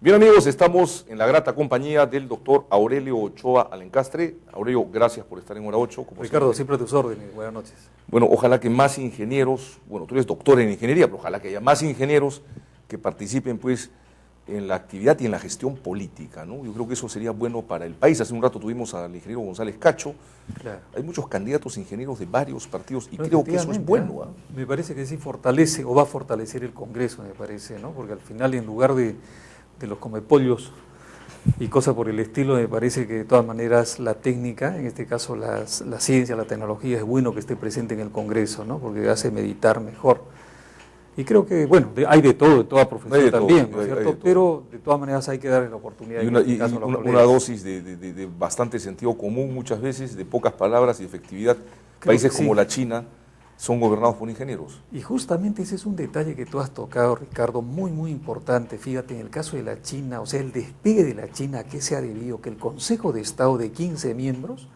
Bien, amigos, estamos en la grata compañía del doctor Aurelio Ochoa Alencastre. Aurelio, gracias por estar en Hora 8. Ricardo, siempre a tus órdenes. Buenas noches. Bueno, ojalá que más ingenieros, bueno, tú eres doctor en ingeniería, pero ojalá que haya más ingenieros que participen, pues, en la actividad y en la gestión política, ¿no? Yo creo que eso sería bueno para el país. Hace un rato tuvimos al ingeniero González Cacho. Claro. Hay muchos candidatos ingenieros de varios partidos y creo que eso es bueno, ¿eh? Me parece que sí fortalece o va a fortalecer el Congreso, me parece, ¿no? Porque al final, en lugar de los comepollos y cosas por el estilo, me parece que de todas maneras la técnica, en este caso la ciencia, la tecnología, es bueno que esté presente en el Congreso, ¿no? Porque hace meditar mejor. Y creo que, bueno, hay de todo, de toda profesión también, ¿no es cierto? Pero de todas maneras hay que darle la oportunidad. Y una dosis de bastante sentido común muchas veces, de pocas palabras y efectividad. Países como la China son gobernados por ingenieros. Y justamente ese es un detalle que tú has tocado, Ricardo, muy, muy importante. Fíjate, en el caso de la China, o sea, el despegue de la China, ¿a qué se ha debido? Que el Consejo de Estado de 15 miembros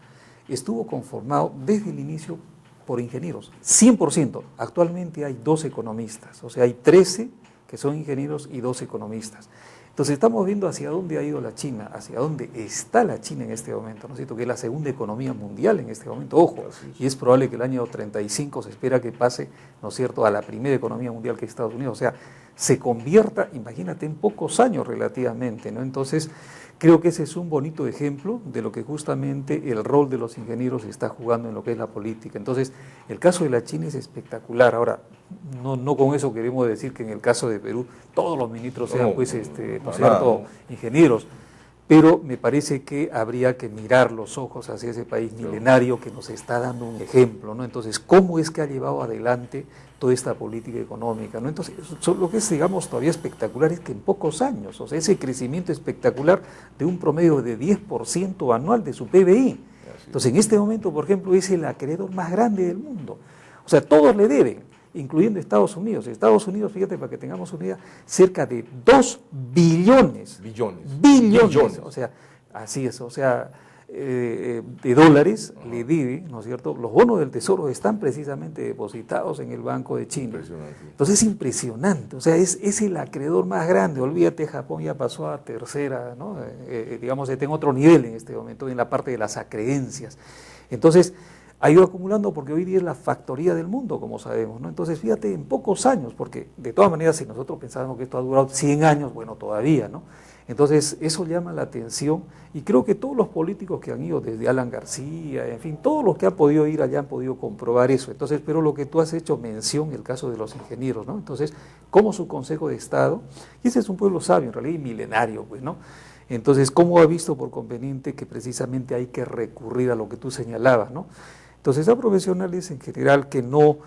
estuvo conformado desde el inicio por ingenieros, 100%. Actualmente hay 2 economistas, o sea, hay 13 que son ingenieros y 2 economistas. Entonces estamos viendo hacia dónde ha ido la China, hacia dónde está la China en este momento, ¿no es cierto? Que es la segunda economía mundial en este momento, ojo, y es probable que el año 35 se espera que pase, ¿no es cierto?, a la primera economía mundial que es Estados Unidos, o sea, se convierta, imagínate, en pocos años relativamente, ¿no? Entonces, creo que ese es un bonito ejemplo de lo que justamente el rol de los ingenieros está jugando en lo que es la política. Entonces, el caso de la China es espectacular. Ahora, no con eso queremos decir que en el caso de Perú todos los ministros sean, pues, ¿no es cierto?, ingenieros, pero me parece que habría que mirar los ojos hacia ese país milenario que nos está dando un ejemplo, ¿no? Entonces, ¿cómo es que ha llevado adelante toda esta política económica, ¿no? Entonces, lo que es, digamos, todavía espectacular es que en pocos años, o sea, ese crecimiento espectacular de un promedio de 10% anual de su PBI. Entonces, en este momento, por ejemplo, es el acreedor más grande del mundo. O sea, todos le deben, incluyendo Estados Unidos. Estados Unidos, fíjate, para que tengamos una idea, cerca de 2 billones. Billones. O sea, así es, o sea, de dólares le debe, ¿no es cierto? Los bonos del Tesoro están precisamente depositados en el Banco de China. Entonces es impresionante, o sea, es el acreedor más grande. Olvídate, Japón ya pasó a tercera, ¿no? Digamos, está en otro nivel en este momento, en la parte de las acreencias. Entonces, ha ido acumulando porque hoy día es la factoría del mundo, como sabemos, ¿no? Entonces, fíjate, en pocos años, porque de todas maneras, si nosotros pensábamos que esto ha durado 100 años, bueno, todavía, ¿no? Entonces, eso llama la atención y creo que todos los políticos que han ido, desde Alan García, en fin, todos los que han podido ir allá han podido comprobar eso. Entonces, pero lo que tú has hecho mención, el caso de los ingenieros, ¿no? Entonces, como su Consejo de Estado, y ese es un pueblo sabio, en realidad, y milenario, pues, ¿no? Entonces, ¿cómo ha visto por conveniente que precisamente hay que recurrir a lo que tú señalabas, ¿no? Entonces, a profesionales en general que no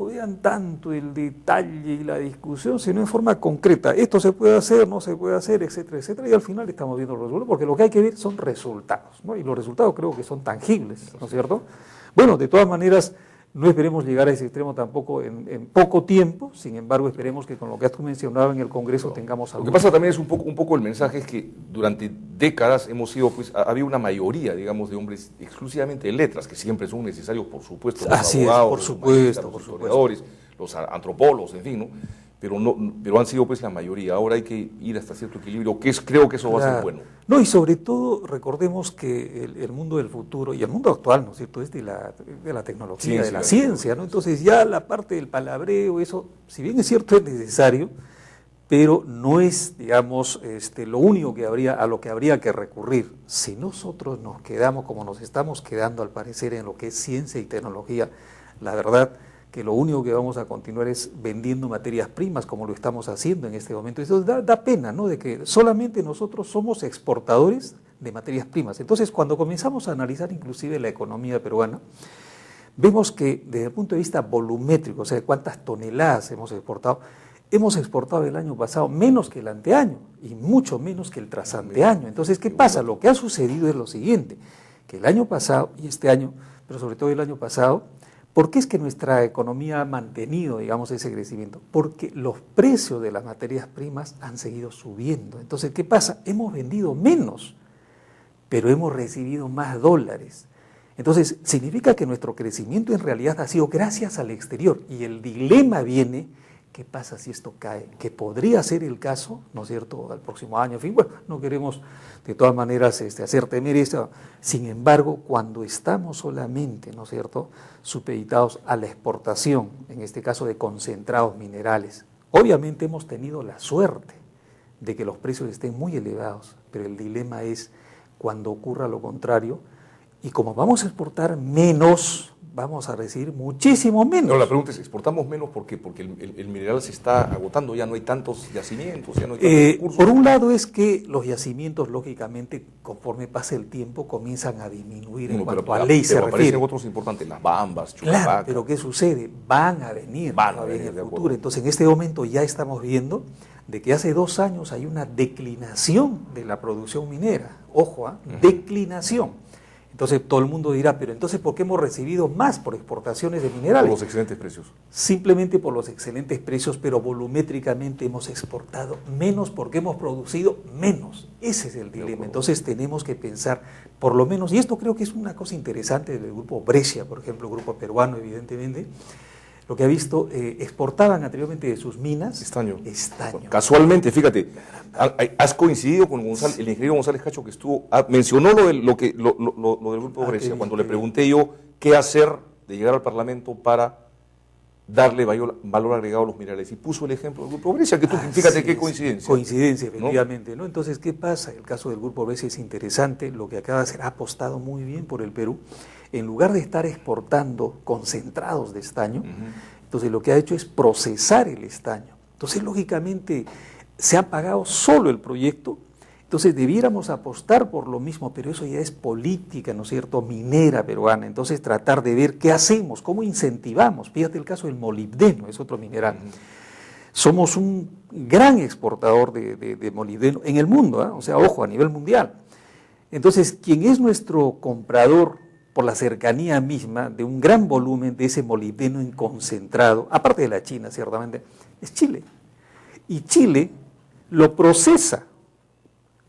vean tanto el detalle y la discusión, sino en forma concreta. Esto se puede hacer, no se puede hacer, etcétera, etcétera, y al final estamos viendo los resultados, porque lo que hay que ver son resultados, ¿no? Y los resultados creo que son tangibles, ¿no es cierto? Bueno, de todas maneras, no esperemos llegar a ese extremo tampoco en poco tiempo, sin embargo, esperemos que con lo que has mencionado en el Congreso tengamos algo. Lo que pasa también es un poco el mensaje es que durante décadas hemos sido, pues, había una mayoría, digamos, de hombres exclusivamente de letras, que siempre son necesarios, por supuesto, los abogados, por supuesto, los historiadores, los antropólogos, en fin, ¿no? Pero han sido, pues, la mayoría. Ahora hay que ir hasta cierto equilibrio, creo que eso va a ser bueno. No, y sobre todo recordemos que el mundo del futuro y el mundo actual, ¿no es cierto?, es de la tecnología, de la ciencia, ¿no? Entonces ya la parte del palabreo, eso, si bien es cierto, es necesario, pero no es, digamos, lo único a lo que habría que recurrir. Si nosotros nos quedamos como nos estamos quedando al parecer en lo que es ciencia y tecnología, la verdad que lo único que vamos a continuar es vendiendo materias primas como lo estamos haciendo en este momento. Eso da pena, ¿no?, de que solamente nosotros somos exportadores de materias primas. Entonces, cuando comenzamos a analizar inclusive la economía peruana, vemos que desde el punto de vista volumétrico, o sea, de cuántas toneladas hemos exportado el año pasado menos que el anteaño y mucho menos que el trasanteaño. Entonces, ¿qué pasa? Lo que ha sucedido es lo siguiente, que el año pasado y este año, pero sobre todo el año pasado, ¿por qué es que nuestra economía ha mantenido, digamos, ese crecimiento? Porque los precios de las materias primas han seguido subiendo. Entonces, ¿qué pasa? Hemos vendido menos, pero hemos recibido más dólares. Entonces, significa que nuestro crecimiento en realidad ha sido gracias al exterior. Y el dilema viene ¿Qué pasa si esto cae? Que podría ser el caso, ¿no es cierto?, al próximo año. En fin, bueno, no queremos de todas maneras hacer temer esto. Sin embargo, cuando estamos solamente, ¿no es cierto?, supeditados a la exportación, en este caso de concentrados minerales, obviamente hemos tenido la suerte de que los precios estén muy elevados, pero el dilema es cuando ocurra lo contrario, y como vamos a exportar menos, vamos a recibir muchísimo menos. No, la pregunta es, ¿exportamos menos por qué? Porque el mineral se está agotando, ya no hay tantos yacimientos, ya no hay tantos recursos. Por un lado es que los yacimientos, lógicamente, conforme pasa el tiempo, comienzan a disminuir en cuanto a ley se refiere. Aparecen otros importantes, las Bambas, Chuquisaca. Claro, pero ¿qué sucede? Van a venir en el futuro. Entonces, en este momento ya estamos viendo de que hace 2 años hay una declinación de la producción minera. Ojo, declinación. Entonces todo el mundo dirá, pero entonces ¿por qué hemos recibido más por exportaciones de minerales? Por los excelentes precios. Simplemente por los excelentes precios, pero volumétricamente hemos exportado menos porque hemos producido menos. Ese es el dilema. Entonces tenemos que pensar, por lo menos, y esto creo que es una cosa interesante del grupo Brescia, por ejemplo, grupo peruano, evidentemente, lo que ha visto, exportaban anteriormente de sus minas estaño. Estaño. Casualmente, fíjate, has coincidido con González, el ingeniero González Cacho, que mencionó lo del grupo Brescia, cuando le pregunté yo qué hacer de llegar al Parlamento para darle valor agregado a los minerales, y puso el ejemplo del grupo Brescia, que tú, fíjate qué coincidencia. Coincidencia, efectivamente, ¿no? Entonces, ¿qué pasa? El caso del grupo Brescia es interesante, lo que acaba de hacer, ha apostado muy bien por el Perú. En lugar de estar exportando concentrados de estaño, entonces lo que ha hecho es procesar el estaño. Entonces, lógicamente, se ha pagado solo el proyecto, entonces debiéramos apostar por lo mismo, pero eso ya es política, ¿no es cierto?, minera peruana. Entonces, tratar de ver qué hacemos, cómo incentivamos. Fíjate el caso del molibdeno, es otro mineral. Somos un gran exportador de molibdeno en el mundo, o sea, ojo, a nivel mundial. Entonces, quien es nuestro comprador por la cercanía misma de un gran volumen de ese molibdeno en concentrado, aparte de la China, ciertamente, es Chile. Y Chile lo procesa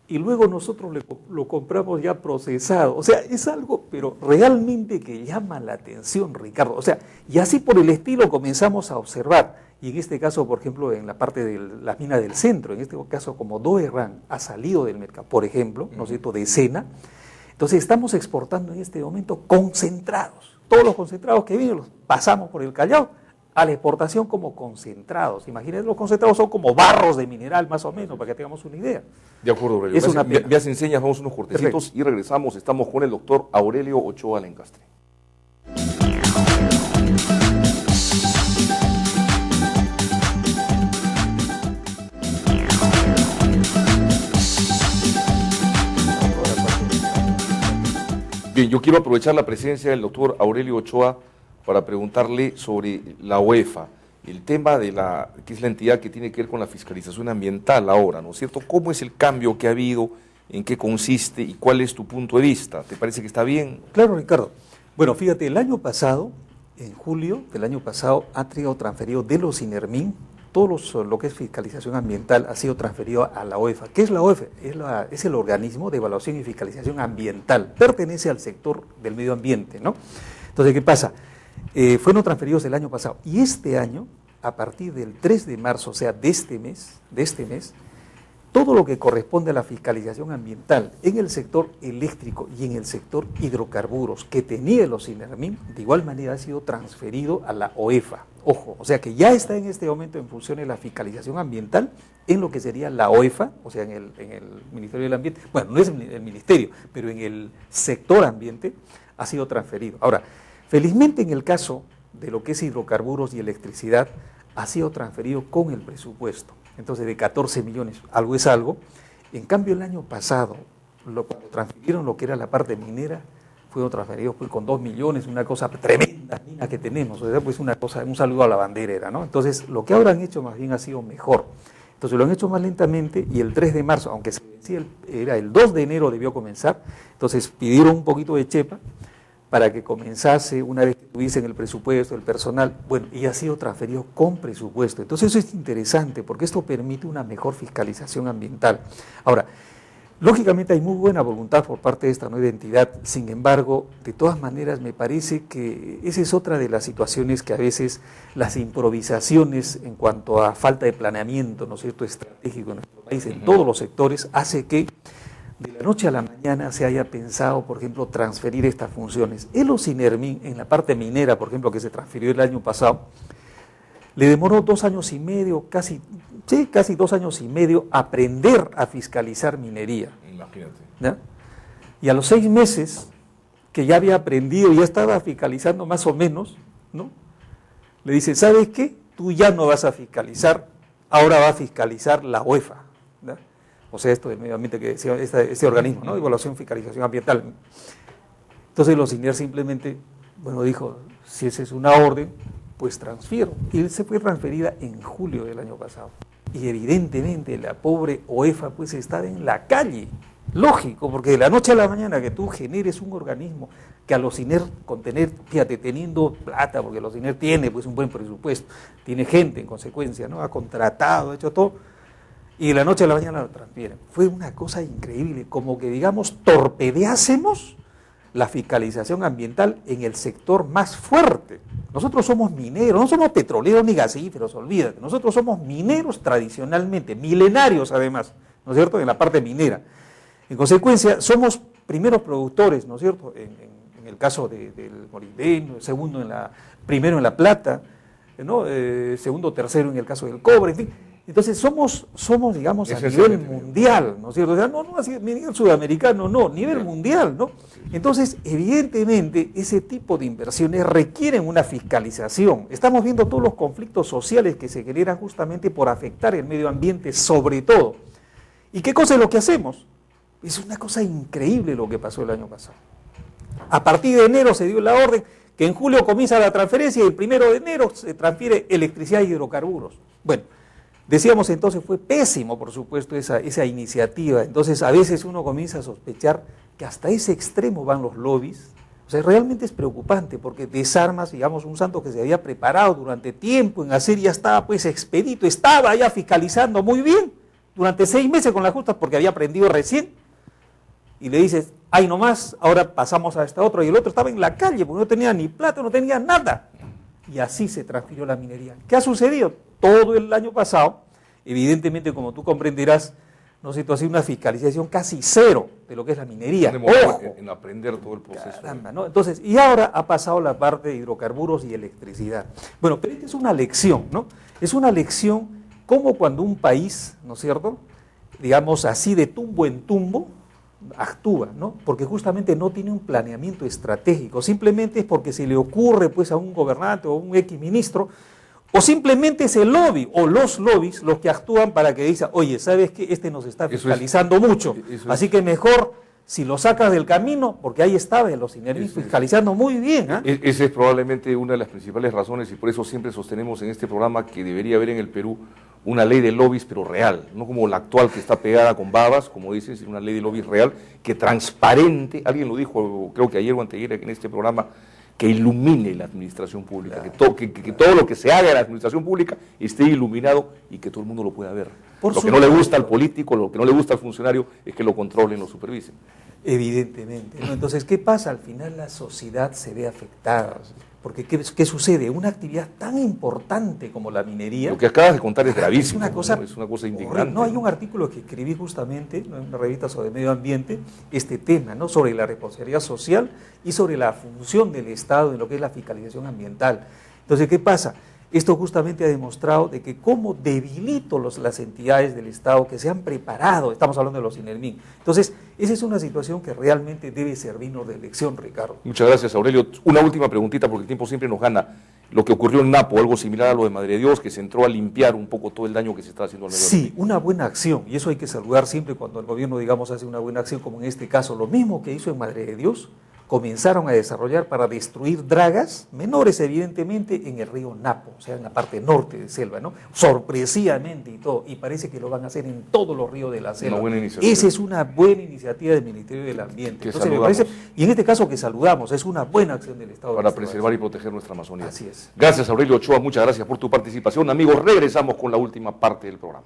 y luego nosotros lo compramos ya procesado. O sea, es algo, pero realmente que llama la atención, Ricardo. O sea, y así por el estilo comenzamos a observar. Y en este caso, por ejemplo, en la parte de la mina del centro, en este caso como Doerran ha salido del mercado, por ejemplo, ¿no es cierto?, de Sena. Entonces estamos exportando en este momento concentrados. Todos los concentrados que vienen los pasamos por el Callao a la exportación como concentrados. Imagínense, los concentrados son como barros de mineral más o menos, para que tengamos una idea. De acuerdo, Aurelio. Me enseñas, vamos unos cortecitos. Perfecto. Y regresamos. Estamos con el doctor Aurelio Ochoa Lencastre. Bien, yo quiero aprovechar la presencia del doctor Aurelio Ochoa para preguntarle sobre la OEFA, el tema de que es la entidad que tiene que ver con la fiscalización ambiental ahora, ¿no es cierto? ¿Cómo es el cambio que ha habido? ¿En qué consiste? ¿Y cuál es tu punto de vista? ¿Te parece que está bien? Claro, Ricardo. Bueno, fíjate, el año pasado, en julio del año pasado, ha sido transferido de los INERMIN, lo que es fiscalización ambiental ha sido transferido a la OEFA. ¿Qué es la OEFA? Es el organismo de evaluación y fiscalización ambiental. Pertenece al sector del medio ambiente, ¿no? Entonces, ¿qué pasa? Fueron transferidos el año pasado. Y este año, a partir del 3 de marzo, o sea, de este mes, todo lo que corresponde a la fiscalización ambiental en el sector eléctrico y en el sector hidrocarburos que tenía los INERMIN, de igual manera ha sido transferido a la OEFA. Ojo, o sea que ya está en este momento en función de la fiscalización ambiental en lo que sería la OEFA, o sea, en el Ministerio del Ambiente. Bueno, no es el ministerio, pero en el sector ambiente ha sido transferido. Ahora, felizmente en el caso de lo que es hidrocarburos y electricidad, ha sido transferido con el presupuesto. Entonces, de 14 millones, algo es algo. En cambio, el año pasado, cuando transfirieron lo que era la parte minera, fueron transferidos pues, con 2 millones, una cosa tremenda mina que tenemos, o sea, pues una cosa, un saludo a la bandera, ¿no? Entonces, lo que ahora han hecho más bien ha sido mejor. Entonces, lo han hecho más lentamente y el 3 de marzo, aunque se decía era el 2 de enero debió comenzar, entonces pidieron un poquito de chepa para que comenzase una vez que tuviesen el presupuesto, el personal, bueno, y ha sido transferido con presupuesto. Entonces eso es interesante porque esto permite una mejor fiscalización ambiental. Ahora, Lógicamente hay muy buena voluntad por parte de esta nueva entidad, sin embargo, de todas maneras me parece que esa es otra de las situaciones que a veces las improvisaciones en cuanto a falta de planeamiento, ¿no es cierto?, estratégico en nuestro país, en todos los sectores, hace que de la noche a la mañana se haya pensado, por ejemplo, transferir estas funciones. El Ocinermin, en la parte minera, por ejemplo, que se transfirió el año pasado, le demoró 2 años y medio, casi 2 años y medio, aprender a fiscalizar minería. Imagínate. ¿Ya? Y a los 6 meses, que ya había aprendido, ya estaba fiscalizando más o menos, ¿no? Le dice, ¿sabes qué? Tú ya no vas a fiscalizar, ahora va a fiscalizar la UEFA, ¿ya? O sea, esto del medio ambiente, que este organismo, ¿no? Evaluación, fiscalización ambiental. Entonces los INER simplemente, bueno, dijo, si esa es una orden, pues transfiero. Y se fue transferida en julio del año pasado. Y evidentemente la pobre OEFA pues estaba en la calle. Lógico, porque de la noche a la mañana que tú generes un organismo que a los INER fíjate, teniendo plata, porque los INER tiene pues un buen presupuesto, tiene gente en consecuencia, ¿no? Ha contratado, ha hecho todo, y de la noche a la mañana lo transfieren. Fue una cosa increíble, como que digamos torpedeásemos la fiscalización ambiental en el sector más fuerte. Nosotros somos mineros, no somos petroleros ni gasíferos, olvídate. Nosotros somos mineros tradicionalmente, milenarios además, ¿no es cierto?, en la parte minera. En consecuencia, somos primeros productores, ¿no es cierto?, en el caso del molibdeno, primero en la plata, ¿no? Segundo, tercero en el caso del cobre, en fin. Entonces somos digamos, a nivel mundial, ¿no es cierto? O sea, no así, nivel sudamericano, no, nivel mundial, ¿no? Entonces, evidentemente, ese tipo de inversiones requieren una fiscalización. Estamos viendo todos los conflictos sociales que se generan justamente por afectar el medio ambiente, sobre todo. ¿Y qué cosa es lo que hacemos? Es una cosa increíble lo que pasó el año pasado. A partir de enero se dio la orden que en julio comienza la transferencia y el 1 de enero se transfiere electricidad y hidrocarburos. Bueno, decíamos entonces, fue pésimo, por supuesto, esa iniciativa. Entonces, a veces uno comienza a sospechar que hasta ese extremo van los lobbies. O sea, realmente es preocupante porque desarmas, digamos, un santo que se había preparado durante tiempo en hacer, ya estaba pues expedito, estaba ya fiscalizando muy bien durante 6 meses con las justas porque había aprendido recién. Y le dices, ay, no más, ahora pasamos a esta otra. Y el otro estaba en la calle porque no tenía ni plata, no tenía nada. Y así se transfirió la minería. ¿Qué ha sucedido? Todo el año pasado, evidentemente, como tú comprenderás, no sé, tú has sido una fiscalización casi cero de lo que es la minería. Ojo, en aprender todo el proceso. Caramba, ¿no? Entonces, y ahora ha pasado la parte de hidrocarburos y electricidad. Bueno, pero esta es una lección, ¿no? Es una lección como cuando un país, ¿no es cierto?, digamos así de tumbo en tumbo, actúa, ¿no? Porque justamente no tiene un planeamiento estratégico, simplemente es porque se le ocurre pues a un gobernante o un X ministro, o simplemente es el lobby o los lobbies los que actúan para que digan, oye, ¿sabes qué? Este nos está fiscalizando mucho, así que mejor si lo sacas del camino, porque ahí estaba en los INER fiscalizando muy bien. Esa es probablemente una de las principales razones y por eso siempre sostenemos en este programa que debería haber en el Perú una ley de lobbies, pero real, no como la actual que está pegada con babas, como dicen, sino una ley de lobbies real, que transparente, alguien lo dijo, creo que ayer o anteayer en este programa, que ilumine la administración pública, claro. que todo lo que se haga en la administración pública esté iluminado y que todo el mundo lo pueda ver. Lo que no le gusta al político, lo que no le gusta al funcionario, es que lo controlen, lo supervisen. Evidentemente, ¿no? Entonces, ¿qué pasa? Al final la sociedad se ve afectada. Porque, ¿qué sucede? Una actividad tan importante como la minería... Lo que acabas de contar es gravísimo, es una cosa indignante. No, hay un artículo que escribí justamente, ¿no?, en una revista sobre medio ambiente, este tema, ¿no?, sobre la responsabilidad social y sobre la función del Estado en lo que es la fiscalización ambiental. Entonces, ¿qué pasa? Esto justamente ha demostrado de que cómo debilito las entidades del Estado que se han preparado, estamos hablando de los INERMIN. Entonces, esa es una situación que realmente debe servirnos de lección, Ricardo. Muchas gracias, Aurelio. Una última preguntita, porque el tiempo siempre nos gana. Lo que ocurrió en Napo, algo similar a lo de Madre de Dios, que se entró a limpiar un poco todo el daño que se está haciendo al medio ambiente. Sí, una buena acción, y eso hay que saludar siempre cuando el gobierno, digamos, hace una buena acción, como en este caso, lo mismo que hizo en Madre de Dios, comenzaron a desarrollar para destruir dragas menores, evidentemente, en el río Napo, o sea, en la parte norte de selva, ¿no? Sorpresivamente y todo, y parece que lo van a hacer en todos los ríos de la selva. Una buena iniciativa. Esa es una buena iniciativa del Ministerio del Ambiente. Entonces, me parece, y en este caso que saludamos, es una buena acción del Estado. Para preservar y proteger nuestra Amazonía. Así es. Gracias, Aurelio Ochoa, muchas gracias por tu participación. Amigos, regresamos con la última parte del programa.